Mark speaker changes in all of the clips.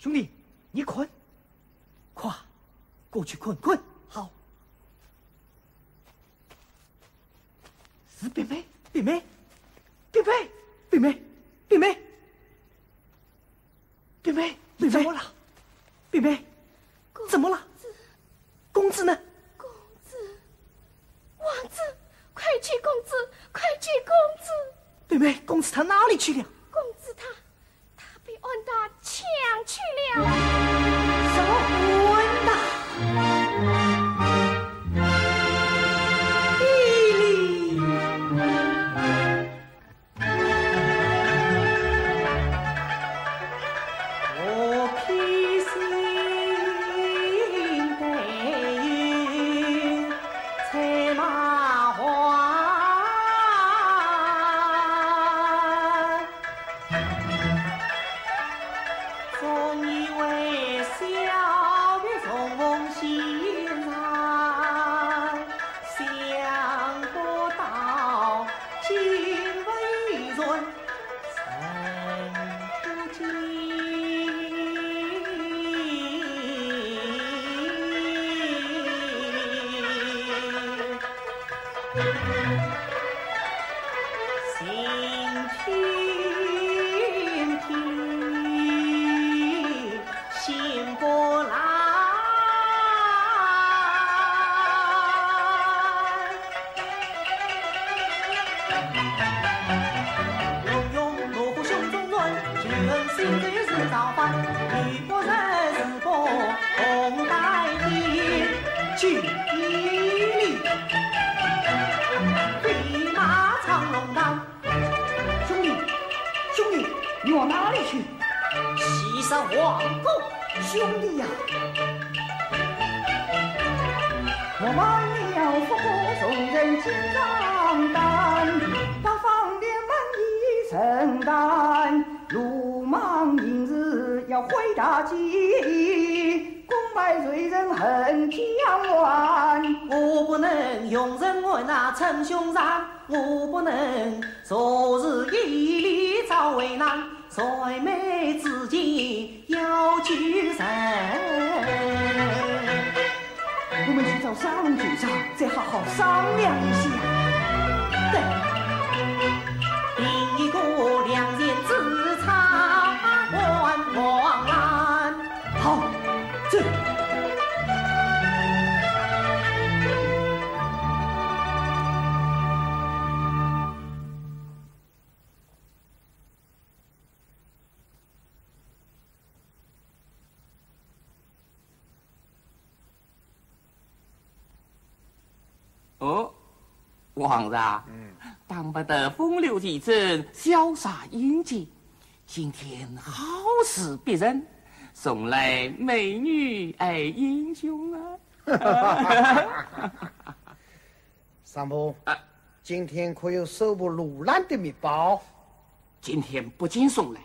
Speaker 1: 兄弟，你困，快过去困。好，是冰妹，怎么了？冰妹，怎么了？公子呢？
Speaker 2: 公子，王子，快去公子，快去公子！
Speaker 1: 冰妹，公子他哪里去了？
Speaker 2: 公子他被安达抢去了。
Speaker 1: 什么安达？你往哪里去？西山王宫，兄弟呀！我买了福国送人金帐单，大方连满一承担，鲁莽今日要回大计，公败罪人恨江湾。我不能用人为那称凶残，我不能昨日一力遭为难，帅妹自己要去神。我们去找沙龙局长，再好好商量一下。对，定一个良言自插万王案。好，这。
Speaker 3: 哦，皇上，当不得风流倜峥、潇洒英杰。今天好事别人，送来美女爱英雄啊！
Speaker 4: 三伯，今天可有手不路烂的密报？
Speaker 3: 今天不仅送来。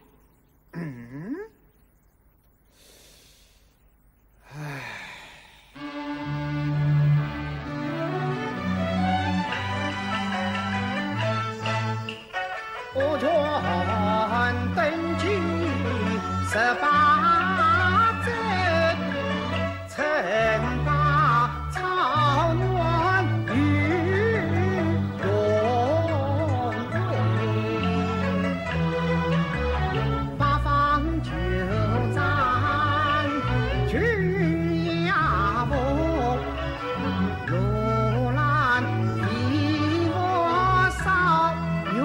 Speaker 4: 唉。我劝登基18镇，称霸朝暖与荣归，八方九战军压崩，罗兰一我少永。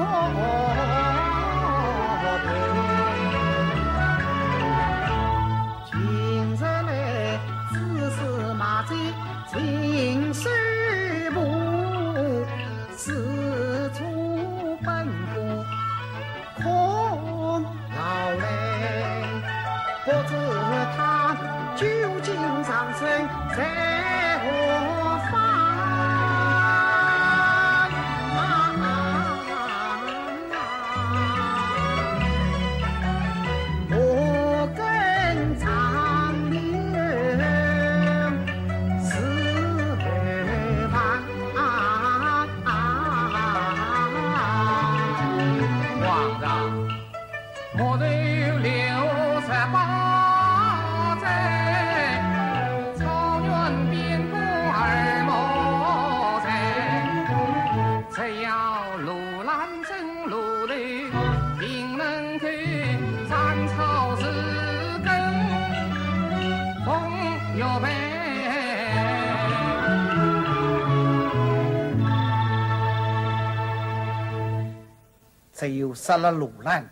Speaker 4: 只有杀了卢兰，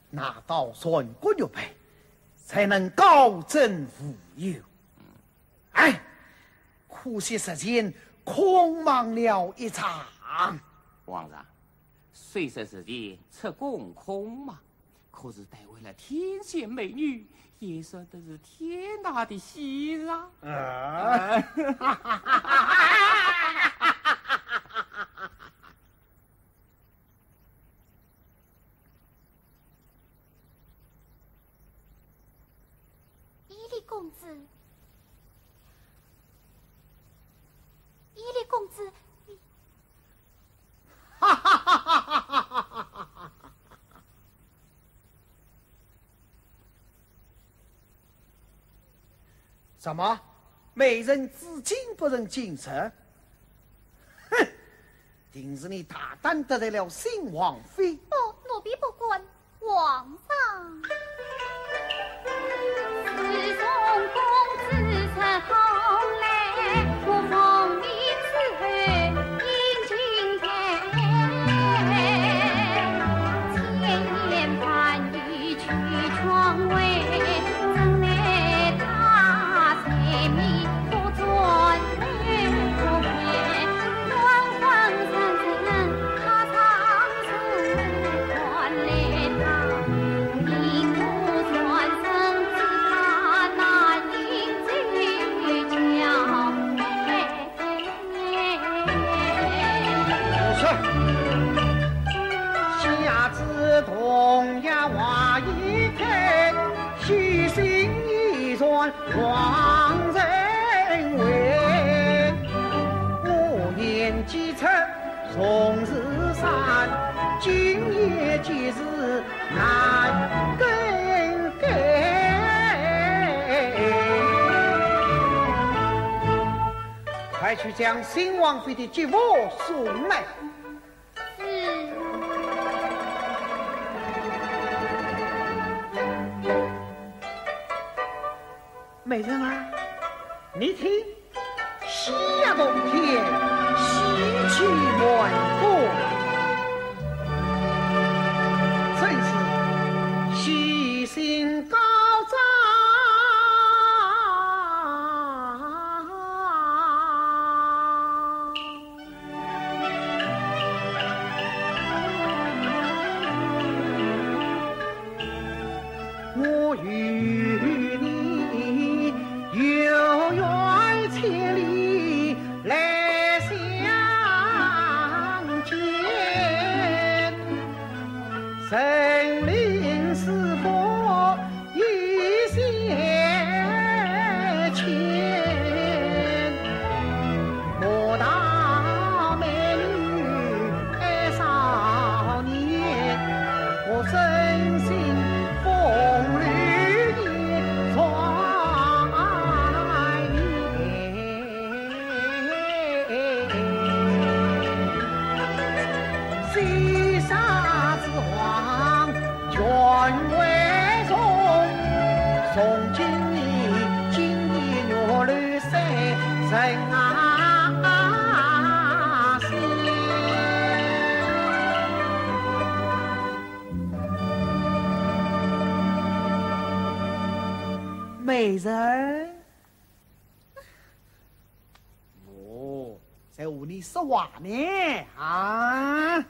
Speaker 4: 拿到全国玉牌，才能高枕无忧。哎，可惜时间空忙了一场。
Speaker 3: 皇上，虽说时间出宫空忙，可是带回了天仙美女，也算得是天大的喜事啊！
Speaker 2: 公子，伊犁公子，
Speaker 4: 哈哈哈哈哈哈！什么？美人至今不认进城？哼！定是你大胆得罪了新王妃。
Speaker 2: 哦，奴婢不管，皇上。自从公子成后来，我奉命伺候迎金台，千言万语去窗外，怎奈他柴米不转来不回，乱慌成阵，他长处换来他，名不传声。
Speaker 4: 同呀话一开，虚心一传望人为。5年几出从日山，今夜今日难更改。快去将新王妃的吉服送来。美人啊，你听，喜呀动天，喜气满腹，真是喜心高涨。我与你有缘千里来相见，神灵是否一线牵？莫道美女爱少年，我真心风雨也传言，西沙之皇权为重，从今你今夜若绿色人美人，哦，在屋里说话呢啊！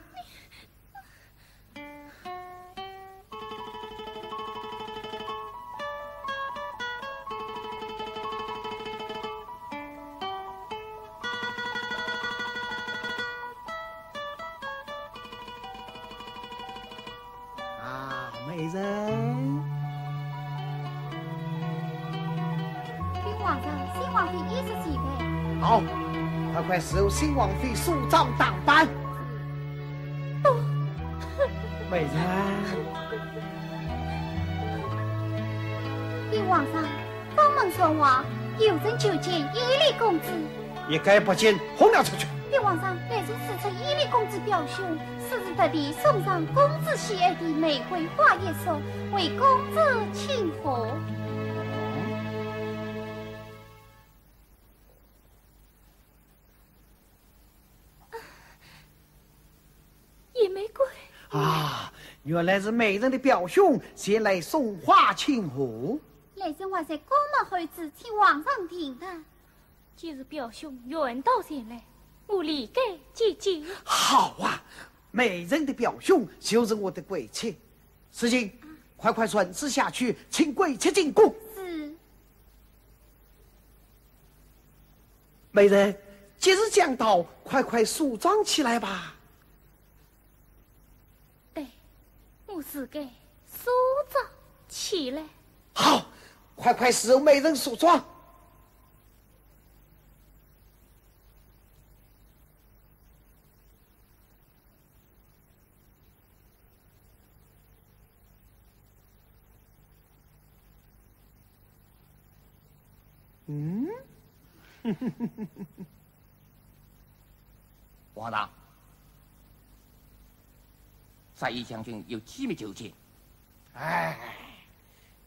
Speaker 4: 啊，美人。
Speaker 2: 皇上，新王妃衣食齐备。
Speaker 4: 好，快侍候新王妃梳妆打扮。美人，
Speaker 2: 禀皇上，方门传话，有人求见伊犁公子。
Speaker 4: 一概不见，轰了出去。
Speaker 2: 禀皇上，来人使出伊犁公子表兄，私自特地送上公子喜爱的玫瑰花一束，为公子庆贺。
Speaker 5: 野玫瑰，
Speaker 4: 啊，原来是美人的表兄前来送花请贺。
Speaker 2: 来生我在高门会子请皇上听的。
Speaker 5: 既是表兄远道前来，我理该接见。
Speaker 4: 好啊，美人的表兄就是我的贵妾。事情快快顺势下去，请贵妾进宫。
Speaker 2: 是。
Speaker 4: 美人，节日将到，快快梳妆起来吧。
Speaker 5: 对，我是该梳妆起来。
Speaker 4: 好，快快使美人梳妆。
Speaker 3: 皇上，杀义将军有机密求见。
Speaker 4: 哎，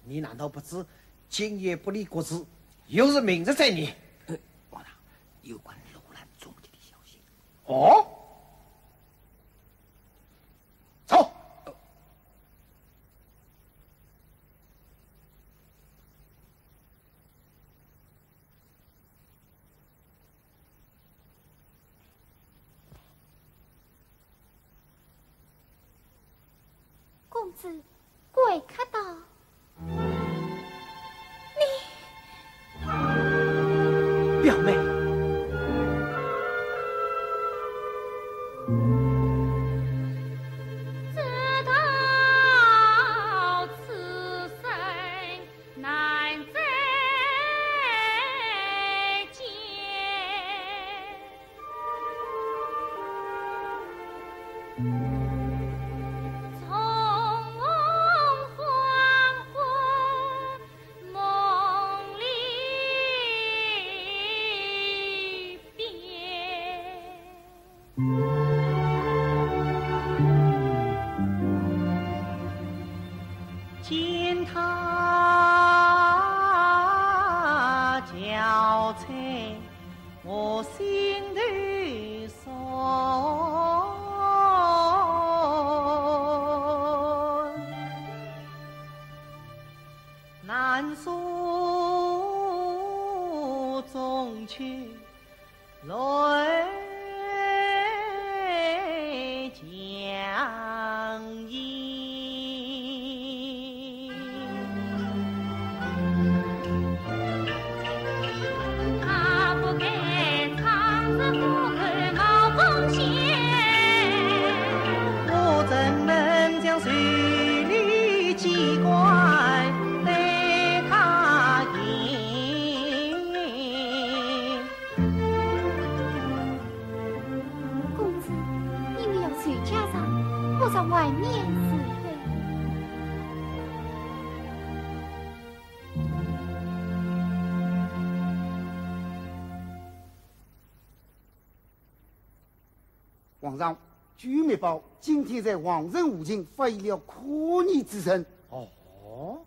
Speaker 4: 你难道不知今夜不离国之，又是明日在你？
Speaker 3: 皇上，有关楼兰终结的消息。
Speaker 4: 哦，走。
Speaker 2: 公子，贵客到。
Speaker 4: 表妹，
Speaker 5: 知道此生难再见。
Speaker 6: 见他憔悴，我心头酸，难诉衷曲泪将溢。
Speaker 2: 外面是非。
Speaker 1: 皇上，据密报，今天在皇城附近发现了可疑之身。
Speaker 4: 哦，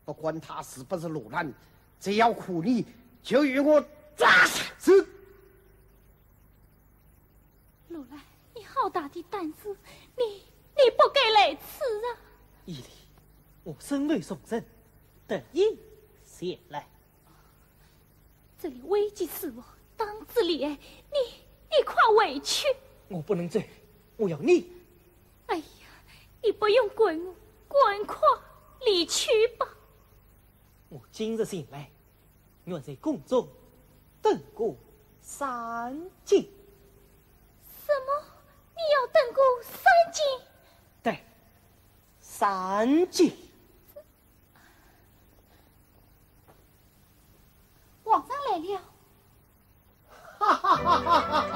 Speaker 4: 不管他是不是罗兰，只要可疑，就与我抓死。
Speaker 1: 是。
Speaker 5: 罗兰，你好大的胆子，你不该来此啊！
Speaker 6: 义理，我身为宋人，得意前来。
Speaker 5: 这里危急事务，当自理，你快回去。
Speaker 6: 我不能走，我要你。
Speaker 5: 哎呀，你不用管我，赶快离去吧。
Speaker 6: 我今日醒来，愿在宫中等过3更。
Speaker 5: 什么？你要等过3更？
Speaker 6: 对，3更。
Speaker 2: 皇上来了。
Speaker 4: 哈哈哈哈哈！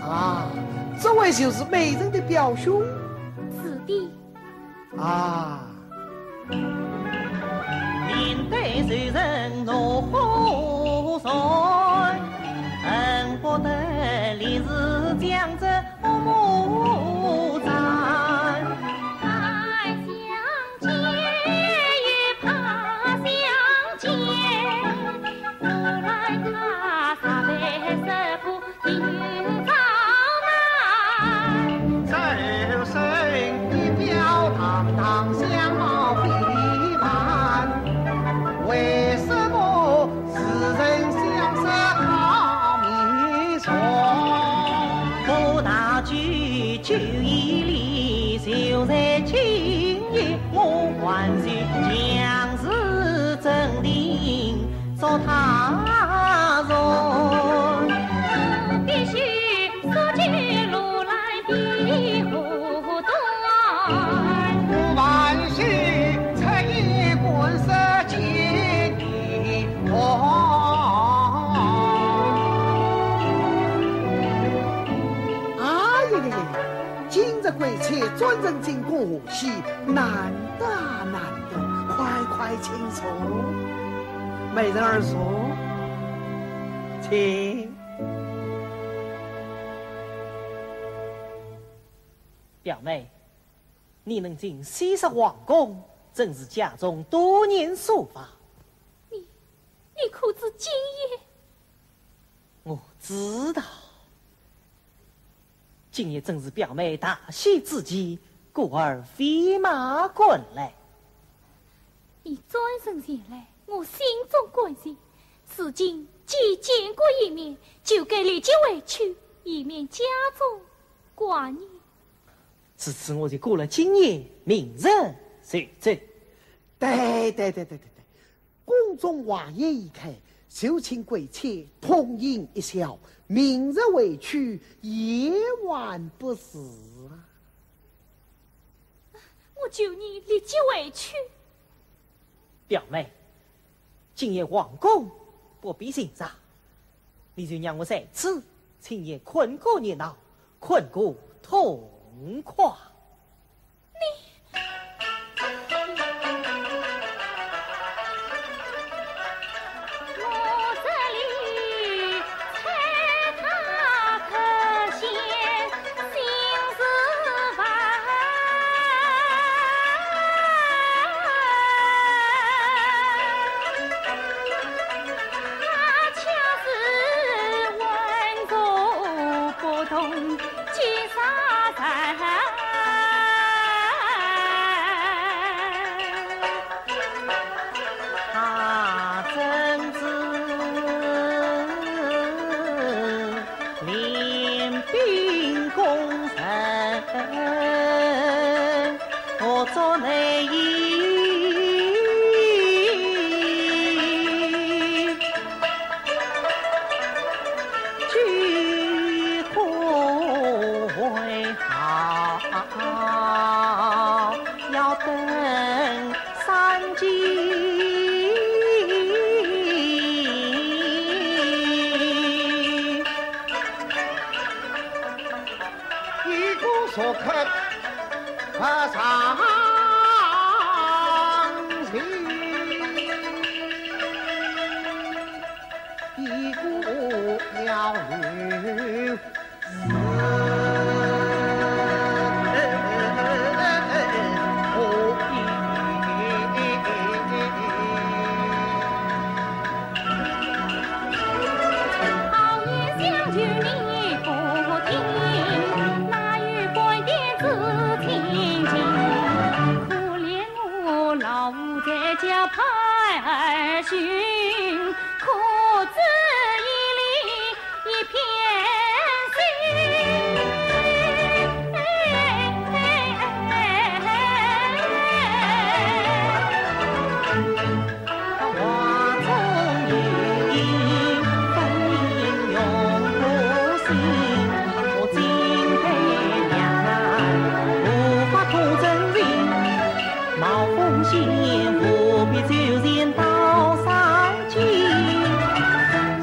Speaker 4: 啊，这位就是美人的表兄。
Speaker 5: 子弟。
Speaker 4: 啊。
Speaker 6: 面对仇人怒火上，恨不得立时将这木斩。
Speaker 5: 爱相见也怕相见，如来他洒泪。
Speaker 4: 孙人进宫喜，难得难得，快请坐。美人儿说，请。
Speaker 6: 表妹，你能进西式皇宫，正是家中多年所发。
Speaker 5: 你可知今夜？
Speaker 6: 我知道，今夜正是表妹大喜之际，故而飞马滚来。
Speaker 5: 你转身前来，我心中关心。如今既见过一面，就该立即回去，以免家中挂念。
Speaker 6: 自此我就过了今夜，明日随走。
Speaker 4: 对，宫中话音一开，就请贵妾同饮一笑，明日回去，夜晚不迟啊。
Speaker 5: 我求你立即回去。
Speaker 6: 表妹，今夜皇宫不必欣赏，你就让我在此今夜困过热闹，困过痛快。
Speaker 4: 所看可伤心，一股鸟语
Speaker 5: 叫派儿寻，可知一里一片心。
Speaker 6: 花中有意，分明用苦心。我敬佩娘，无法吐真情，冒风险。不必就人道上进，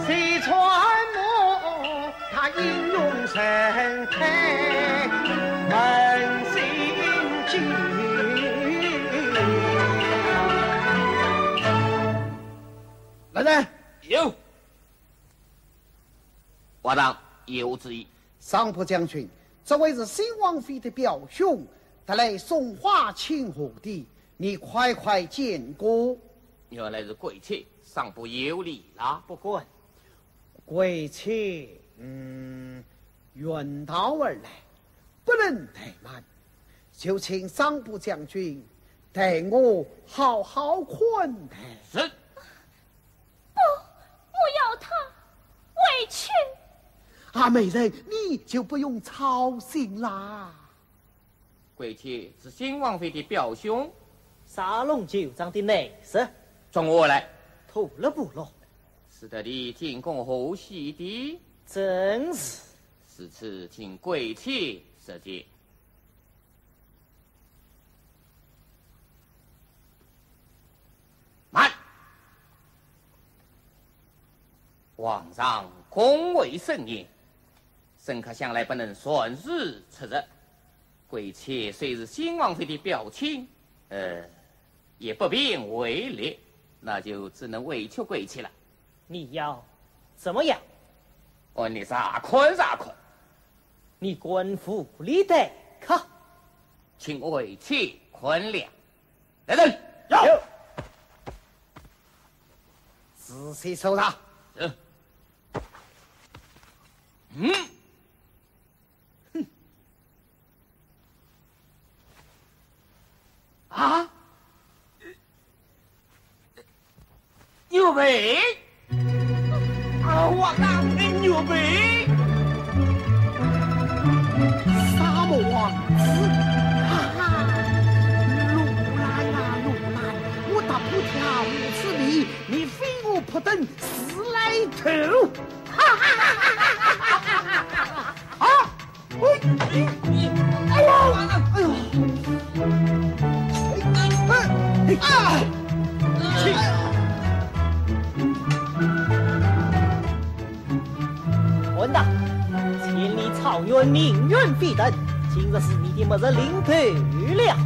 Speaker 4: 谁传我他英勇神态，扪心计。来人，
Speaker 3: 有。我当有旨意。
Speaker 4: 上铺将军，这位是新王妃的表兄，他来送花请贺的。你快见过。
Speaker 3: 原来是贵妾，尚不有礼啦。
Speaker 6: 不管，
Speaker 4: 贵妾远道而来，不能怠慢，就请上部将军待我好好款待。
Speaker 3: 是。
Speaker 5: 不，我要他回去。
Speaker 4: 啊，美人，你就不用操心啦。
Speaker 3: 贵妾是新王妃的表兄。
Speaker 6: 沙龙酒庄的内侍，
Speaker 3: 从我来，
Speaker 6: 吐了不落，
Speaker 3: 使得你进宫后喜的，
Speaker 6: 真是。
Speaker 3: 此次请贵妾设计。慢，皇上恭维盛宴，深刻向来不能顺势出日，贵妾虽是新王妃的表亲，也不便违例，那就只能委屈贵妾了。
Speaker 6: 你要怎么样？
Speaker 3: 你啥困啥困？
Speaker 6: 你官府里得可，
Speaker 3: 请委屈宽谅。来人，要
Speaker 4: 仔细搜查。
Speaker 3: 牛背，我当的牛背，
Speaker 4: 沙漠王子，路来呀路来，我打不跳5次米，你非我不等，4来头。
Speaker 6: 混蛋！千里草原，命运必等，今日是你的末日领头了。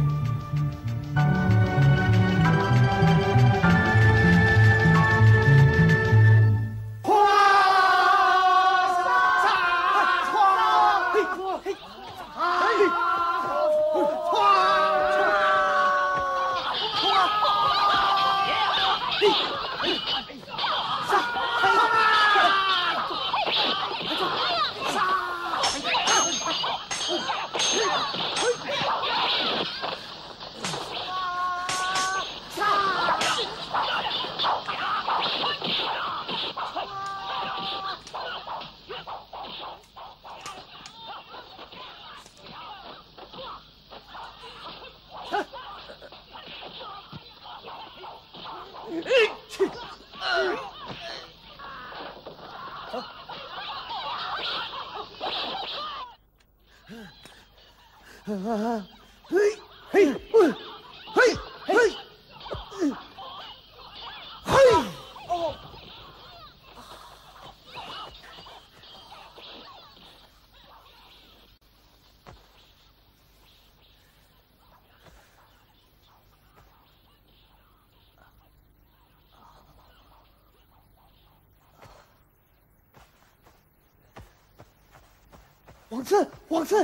Speaker 4: 王子，王子，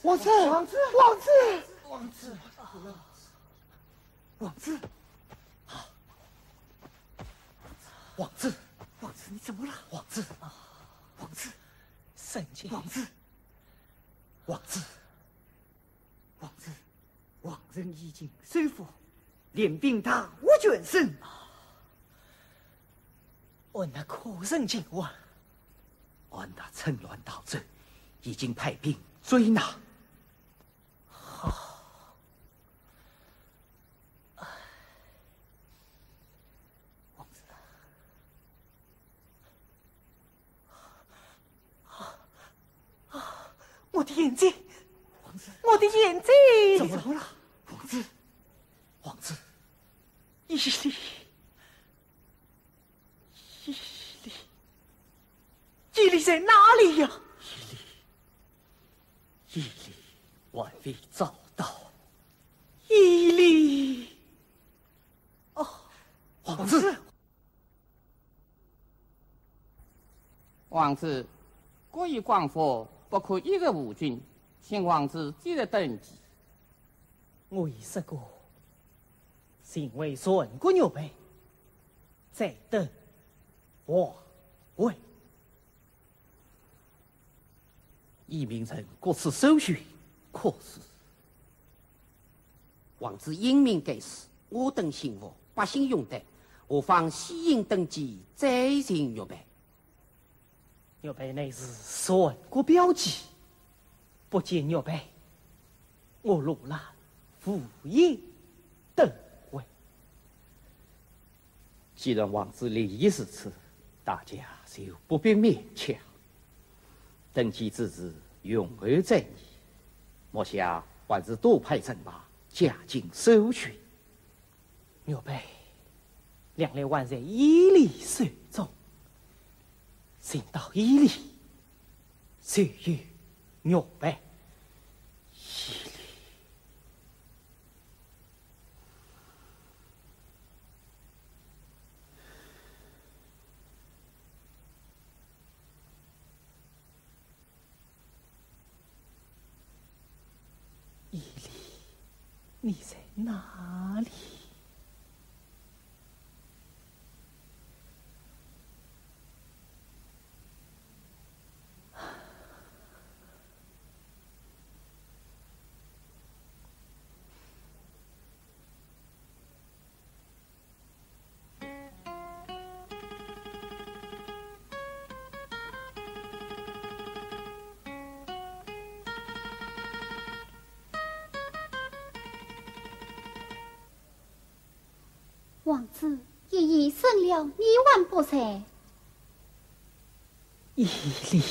Speaker 4: 王子，王子，王子，王子，王子，王子，王子，你怎么了？王子，王子，
Speaker 6: 圣洁，
Speaker 4: 王子，王子，王子，王人已经收服，连兵大无全胜。
Speaker 6: 我那苦人今晚，
Speaker 4: 俺那趁乱逃走。已经派兵追拿。
Speaker 6: 好，
Speaker 4: 王子，
Speaker 6: 我的眼睛，
Speaker 4: 王子，
Speaker 6: 我的眼睛，
Speaker 4: 怎么了？王子，王子，
Speaker 6: 伊犁，伊犁，伊犁在哪里呀？
Speaker 4: 伊犁还未找到。
Speaker 6: 伊犁，
Speaker 4: 王子，
Speaker 3: 王子，国与广佛不可一日无君，请王子继续登基。
Speaker 6: 我已说过，因为顺国牛背，再等皇位。
Speaker 7: 一名人各此搜寻，可是王子英明盖世，我等幸福，百姓拥戴，何妨先行登基，再行玉佩？
Speaker 6: 玉佩乃是顺国标记，不见玉佩，我罗兰无应登位。
Speaker 7: 既然王子立意是此，大家就不必勉强。登基之日，永而在你。莫想还是多派人马，加紧搜寻。
Speaker 6: 玉佩，两来还在伊犁手中，寻到伊犁，就有玉佩。伊犁。你在哪里？
Speaker 5: 王子也已剩了2万不才。
Speaker 6: 伊犁，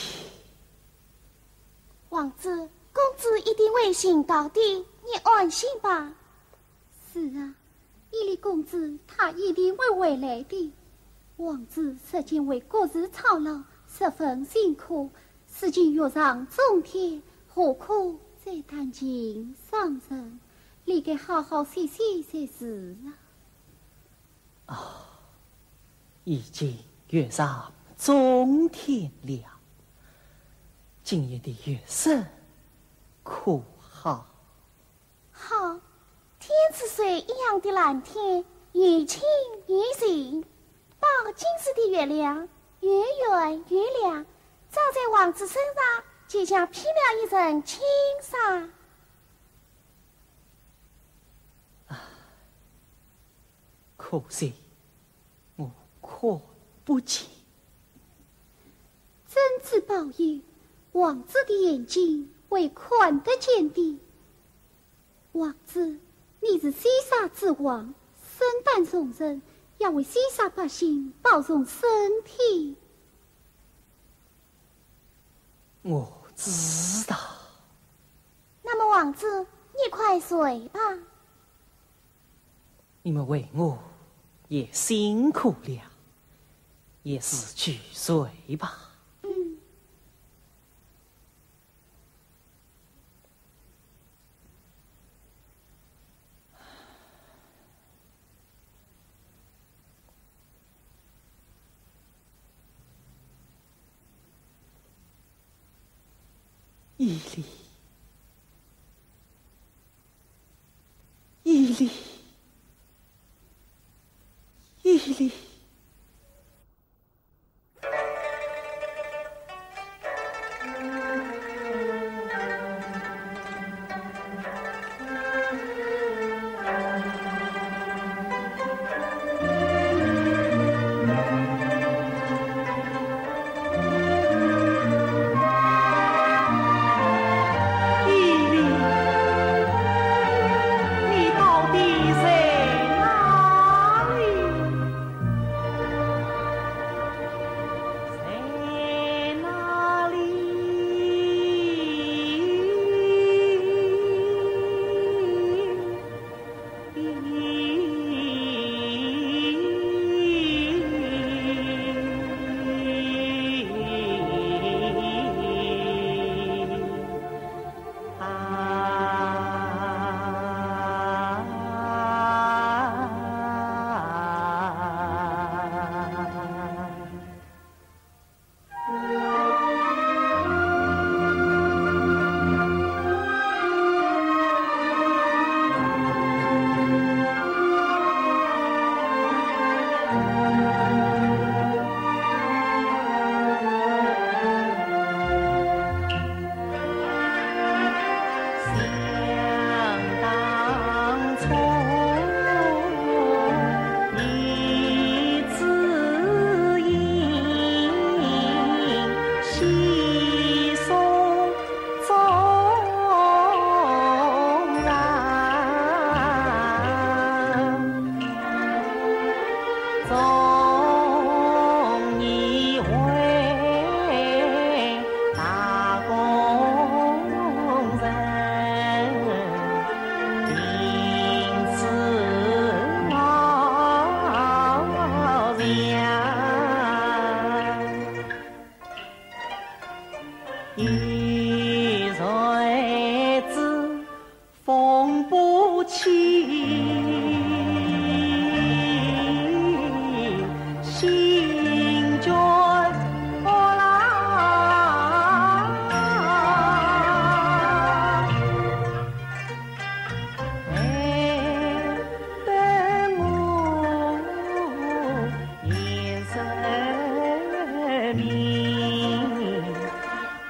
Speaker 5: 王子，公子一定会行到底，你安心吧。是啊，伊犁公子他一定会回来的。王子曾经为国事操劳，十分辛苦，如今跃上中天，何苦再谈情伤人？你该好好歇歇才是啊。
Speaker 6: 已经跃上中天了，今夜的月色可好？
Speaker 5: 好，天是水一样的蓝天，越清越净。把金色的月亮越圆越亮，照在王子身上，就像披了一层轻纱。
Speaker 6: 可惜我看不见。
Speaker 5: 真子保佑，王子的眼睛会看得见的。王子，你是西沙之王，身担重任，要为西沙百姓保重身体。
Speaker 6: 我知道。
Speaker 5: 那么，王子，你快睡吧。
Speaker 6: 你们为我也辛苦了，也是去睡吧。伊犁，伊犁，伊犁。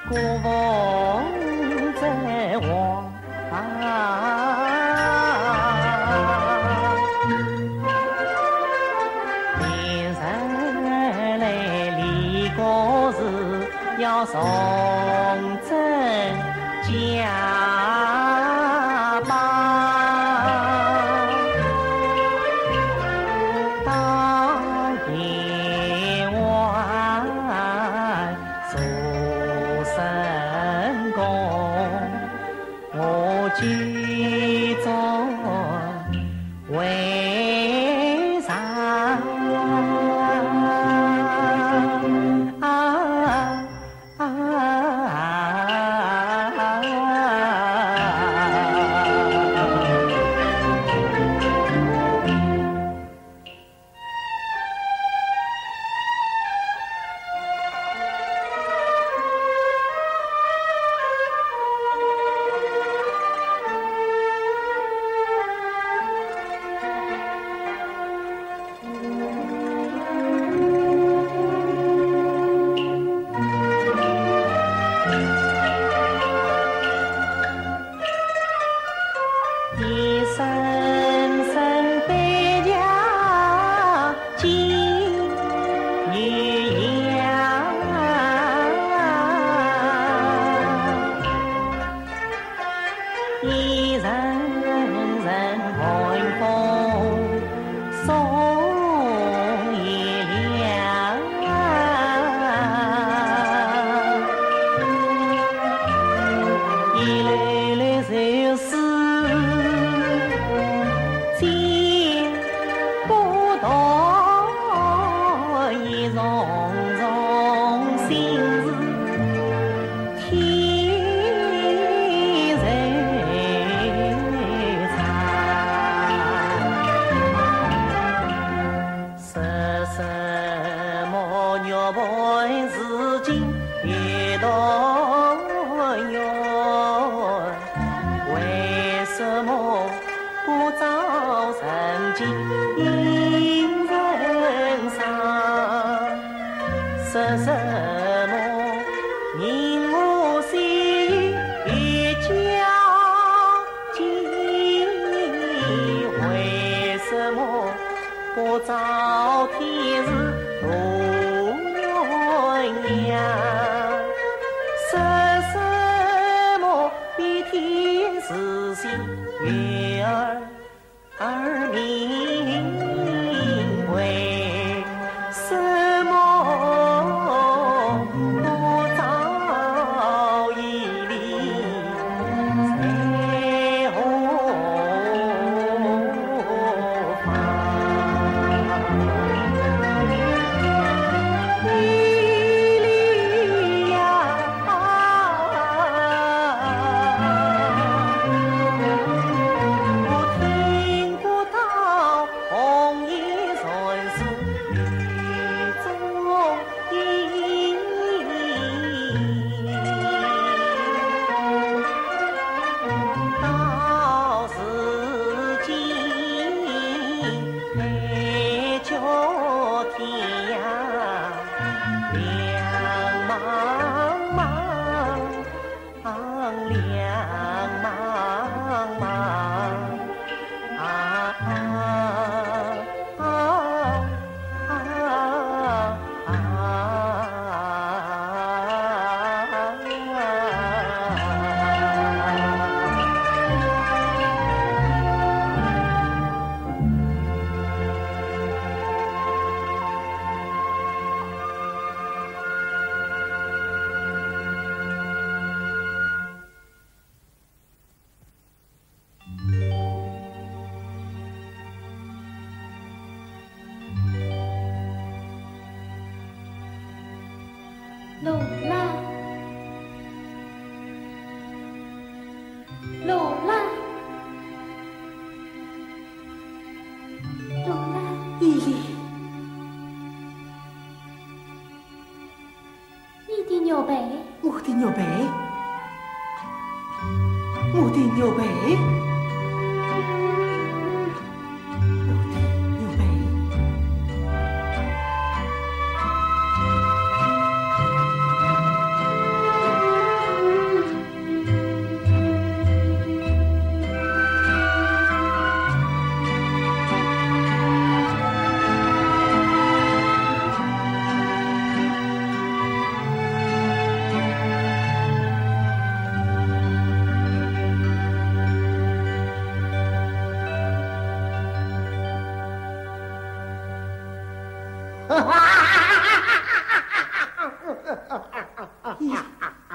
Speaker 6: 古风在望，年人来离国时要重整家邦。举重为上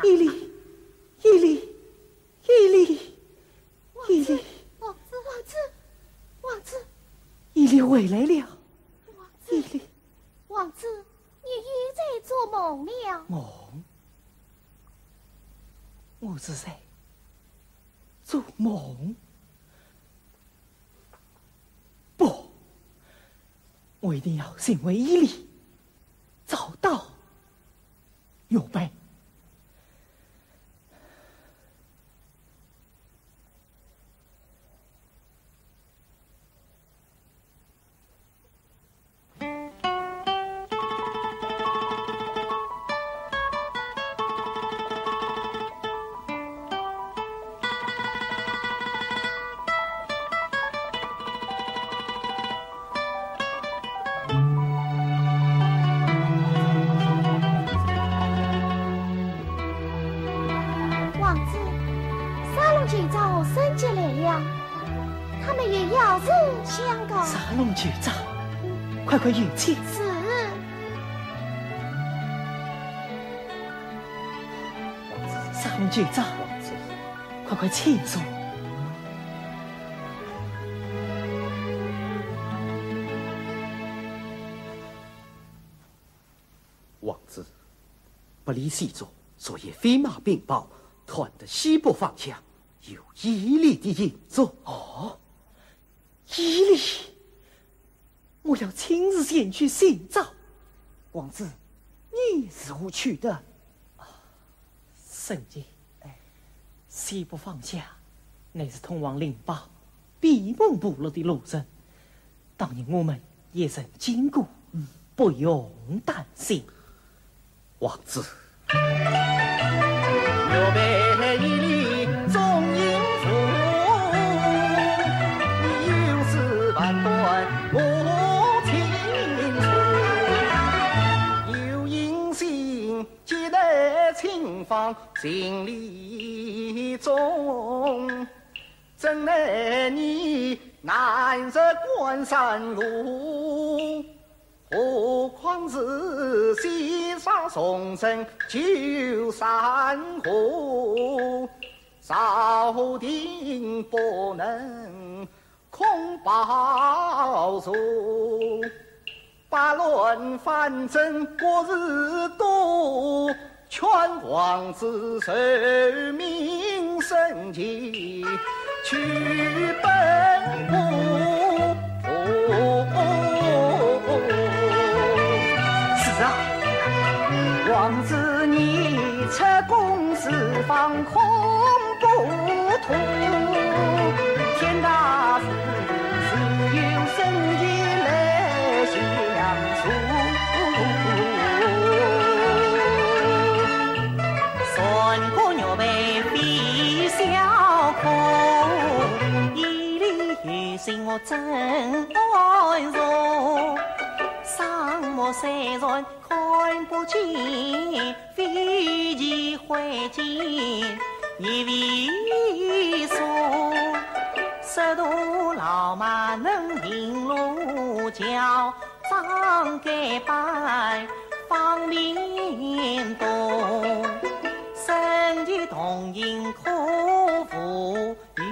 Speaker 6: 伊犁，伊犁，伊犁，伊犁，
Speaker 5: 王子，王子，
Speaker 6: 伊犁回来了。
Speaker 5: 王子，
Speaker 6: 伊犁，
Speaker 5: 王子，你又在做梦了？
Speaker 6: 梦？我是在做梦？不，我一定要寻回伊犁，找到玉佩。
Speaker 5: 王子，沙龙今早升级来了，他们也要是相告。
Speaker 6: 沙龙局长，快快有请。
Speaker 5: 是。
Speaker 6: 沙龙局长，快快请坐。
Speaker 7: 王子，不离西左，昨夜飞马禀报，团的西北方向有伊犁的影踪。
Speaker 6: 哦，伊犁，我要亲自前去寻找。王子，你是何去的？圣姐，西北方向乃是通往灵宝、闭门部落的路程。当年我们也曾经过，不用担心。
Speaker 7: 王子，
Speaker 4: 有备伊犁总应付，有事万端我清楚，有隐心皆得轻放心里中，怎奈你难入关山路。何况是西沙重生旧山河，朝廷不能空保住，八乱纷争过日多，全王子受命生计去奔波。
Speaker 1: 王子，你出宫释放恐怖徒，天大事只有圣洁来相助。
Speaker 6: 三个玉佩比小苦，伊犁心我真爱容。沙漠山川看不见，飞机会见一位说，十头老马能引路，叫张改拜方便多，身体同饮可服于。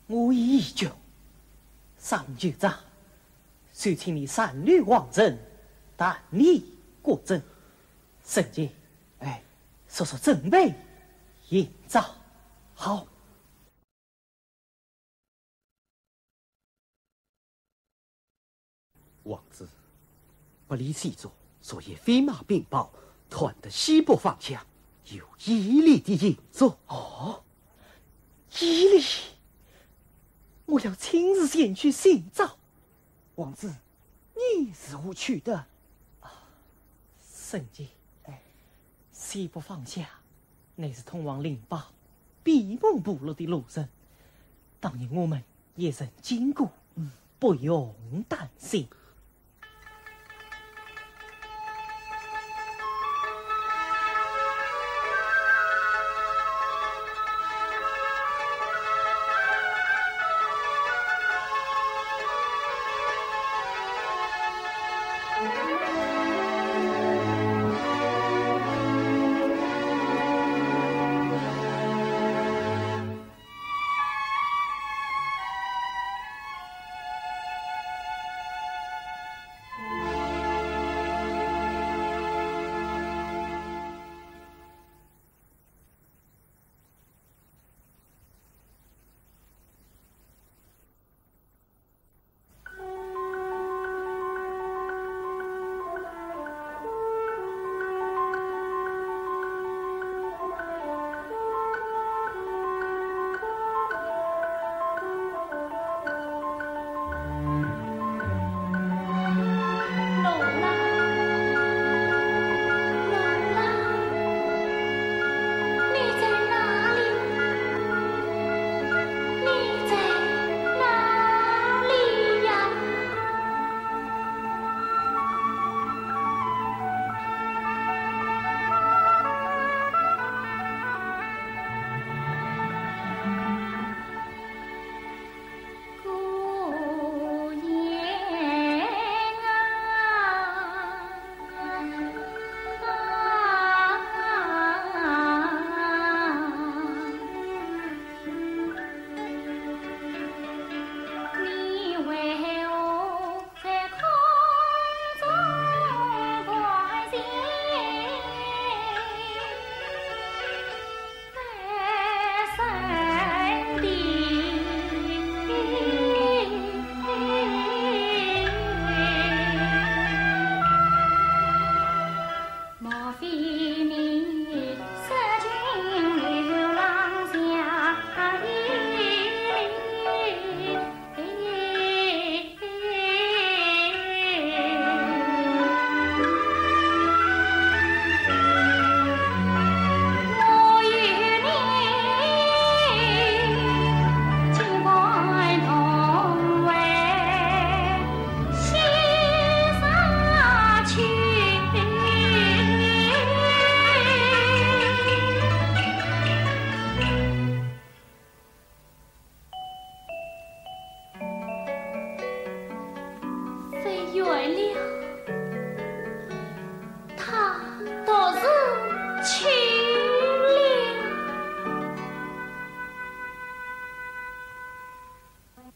Speaker 6: 我已决，上局长，遂请你三律王政，但你过正。圣杰，说说准备，营造好。
Speaker 7: 王子，不离西左，昨夜飞马禀报，团的西北方向有伊犁的影踪。
Speaker 6: 哦，伊犁。我要亲自前去寻找。王子，你是何去的？圣杰，西北方向乃是通往灵宝、闭门部落的路程。当年我们也曾经过，不用担心。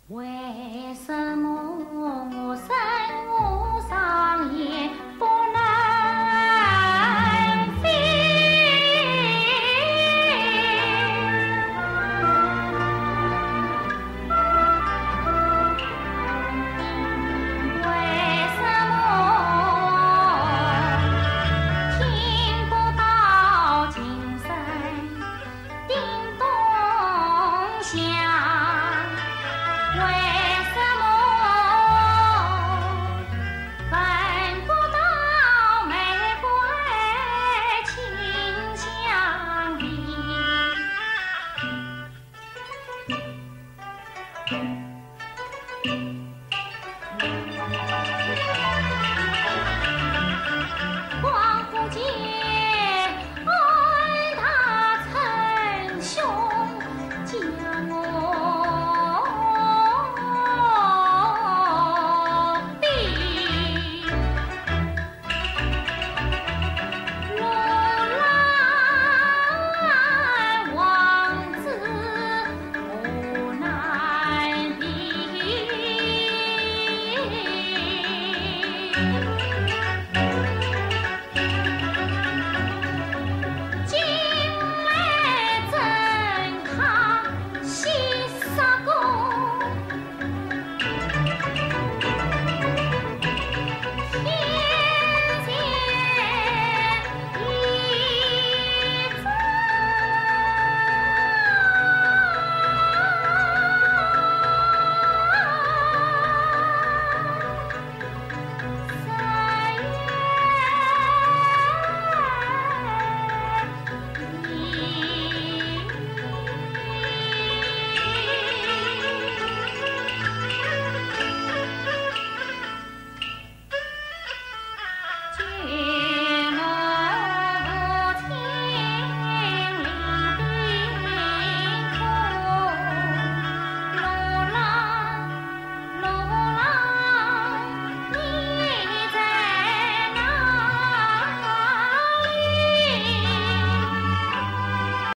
Speaker 2: 为什么我生